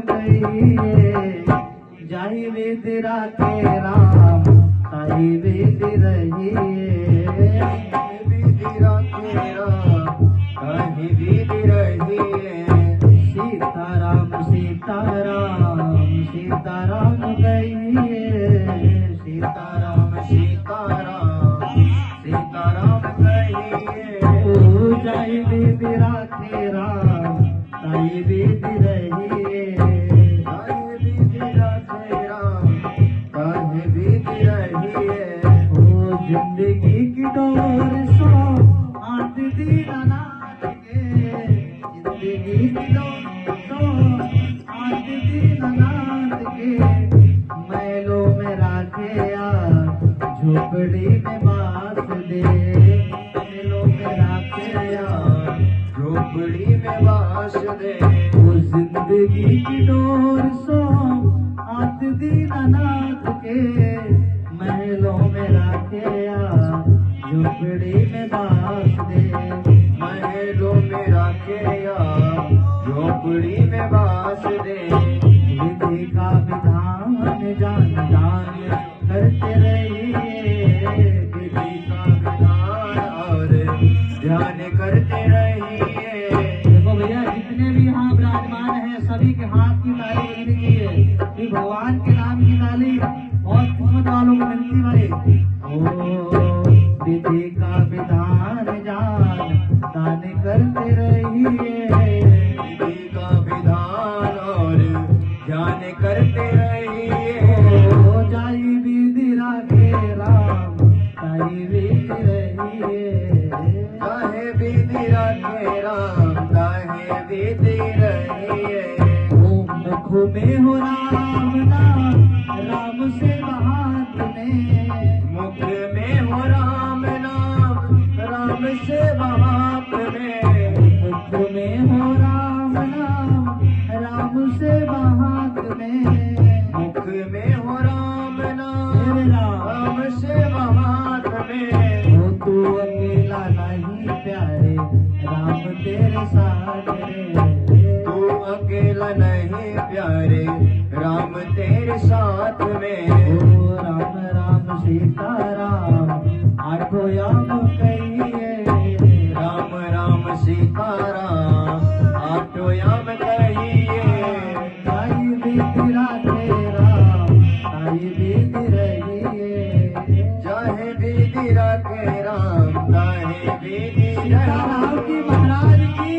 कहिए, जाहि विधि राखे राम ताहि विधि रहिए। विधि राखे राम ताहि विधि रहिए। सीताराम सीताराम सीताराम कहिए, सीताराम सीताराम सीताराम कहिए। जाहि विधि राखे राम ताहि विधि रहिए। ताहि विधि राखे राम ताहि विधि रहिए। ओ जिंदगी की डोर सो आठ दीनानाथ के, जिंदगी की डोर सो आठ दीनानाथ के। मैलों में राखे यार झोपड़ी में बास दे, मैलों में राखे यार झोपड़ी में वास दे। वो जिंदगी की डोर सो आठ दीनानाथ के। महलों में राखे यार झोपड़ी में बास दे, महलों में राखे यार झोपड़ी में वास दे। विधि का विधान जान जान करते रहिए, विधि का विधान और ध्यान करते रहिए। देखो भैया जितने भी यहाँ विराजमान हैं सभी के हाथ की ताली बजनी चाहिए, कि भगवान के नाम की ताली और किस्मत वालों को मिलती भाई। ओ विधि का विधान जान दान करते रहिए, विधि का विधान और ध्यान करते रहिए। ओ जाहि विधि राखे राम ताहि विधि रहिए। ताहि विधि राखे राम ताहि विधि रहिए। ओम मुख में हो राम नाम राम से हाथ में, मुख में हो राम नाम राम से हाथ में। मुख में हो राम नाम राम से हाथ में। मुख में हो राम नाम मेरे राम से हाथ में। हो तू अकेला नहीं प्यारे राम तेरे साथ रे। तू अकेला नहीं प्यारे राम तेरे साथ में। ओ राम राम सीताराम आठों याम कहिए, राम राम सीताराम आठों याम कहिए। ताहि विधि राखे राम ताहि विधि रहिए। चाहे विधि राखे राम ताहि विधि सीताराम रहिए। की महाराज की।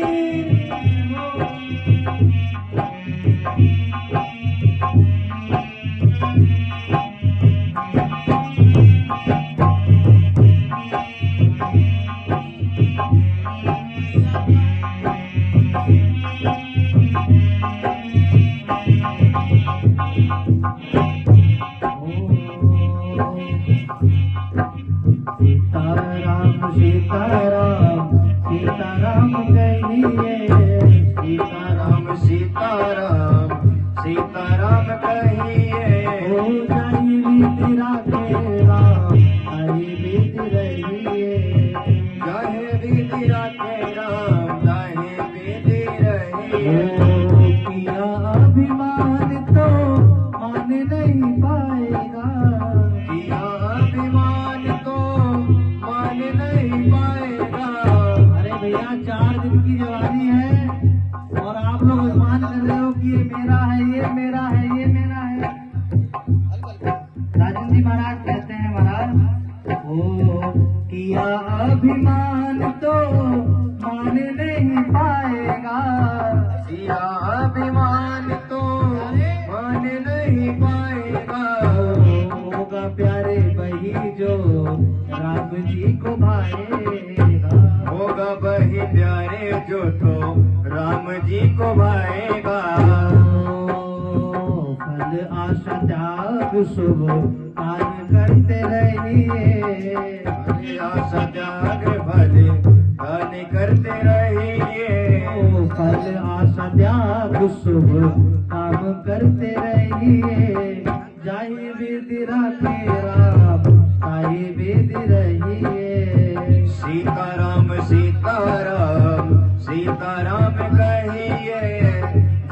सीताराम सीताराम सीताराम कहिए, सीताराम सीताराम सीताराम कहिए। ओ जाहि विधि राखे राम ताहि विधि रहिए। चाहे विधि राखे राम ताहि विधि रहिए। किया अभिमान तो मान नहीं पाएगा, किया अभिमान तो मान नहीं पाएगा। अरे भैया 4 दिन की जवानी है और आप लोग अभिमान कर रहे हो कि ये मेरा है ये मेरा है ये मेरा है। राजन जी महाराज कहते हैं महाराज ओ किया अभिमान तो मान नहीं पाएगा। किया अभिमान तो मान नहीं पाएगा। होगा प्यारे वही जो राम जी को भाएगा। होगा वही प्यारे जो तो राम जी को भाएगा। फल आशा त्याग शुभ कार्य करते रहिए, भले आशा त्याग भले दान करते रहिए। फल आशा त्याग शुभ काम करते रहिए। जाहि विधि राखे राम ताहि विधि रहिए। सीताराम सीताराम सीताराम कहिए।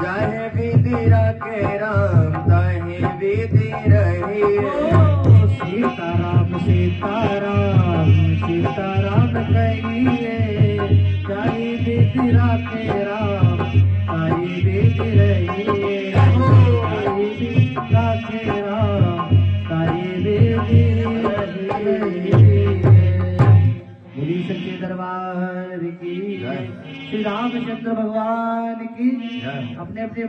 जय विधि राखे राम ताहि विधि रही सीताराम सीताराम सीताराम कहिए ताई विधि राखे राम ताई विधि रहिए ताई विधि राखे राम ताई विधि रहिए। बोली सच्चे दरबार की जय। श्री रामचंद्र भगवान की अपने अपने